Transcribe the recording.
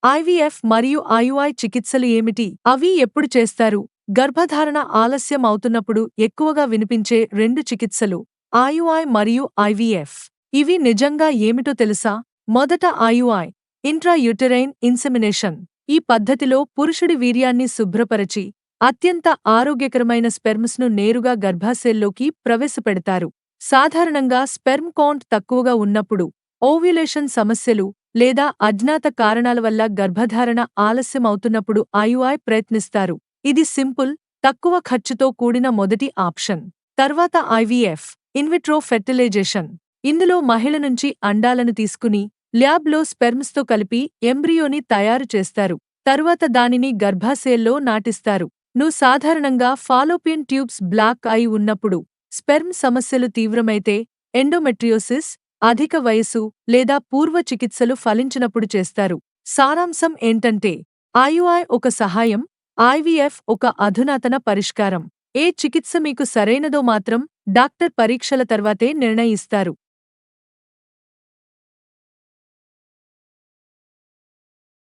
IVF మరియు IUI చికిత్సలు ఏమిటి? అవి ఎప్పుడు చేస్తారు? గర్భధారణ ఆలస్యం అవుతున్నప్పుడు ఎక్కువగా వినిపించే రెండు చికిత్సలు ఐయుఐ మరియు ఐవీఎఫ్. ఇవి నిజంగా ఏమిటో తెలుసా? మొదట ఐయుఐ ఇంట్రాయూటరైన్ ఇన్సెమినేషన్. ఈ పద్ధతిలో పురుషుడి వీర్యాన్ని శుభ్రపరచి అత్యంత ఆరోగ్యకరమైన స్పెర్మ్స్ను నేరుగా గర్భాశయంలోకి ప్రవేశపెడతారు. సాధారణంగా స్పెర్మ్ కౌంట్ తక్కువగా ఉన్నప్పుడు, ఓవ్యులేషన్ సమస్యలు లేదా అజ్ఞాత కారణాల వల్ల గర్భధారణ ఆలస్యం అవుతున్నప్పుడు ఐయుఐ ప్రయత్నిస్తారు. ఇది సింపుల్, తక్కువ ఖర్చుతో కూడిన మొదటి ఆప్షన్. తర్వాత ఐవీఎఫ్ ఇన్విట్రో ఫెర్టిలైజేషన్. ఇందులో మహిళ నుంచి అండాలను తీసుకుని ల్యాబ్లో స్పెర్మ్స్తో కలిపి ఎంబ్రియోని తయారు చేస్తారు. తరువాత దానిని గర్భాశయంలో నాటిస్తారు. సాధారణంగా ఫాలోపియన్ ట్యూబ్స్ బ్లాక్ అయి ఉన్నప్పుడు, స్పెర్మ్ సమస్యలు తీవ్రమైతే, ఎండోమెట్రియోసిస్, అధిక వయసు లేదా పూర్వ చికిత్సలు ఫలించినప్పుడు చేస్తారు. సారాంశం ఏంటంటే, ఐయుఐ ఒక సహాయం, ఐవీఎఫ్ ఒక అధునాతన పరిష్కారం. ఏ చికిత్స మీకు సరైనదో మాత్రం డాక్టర్ పరీక్షల తర్వాతే నిర్ణయిస్తారు.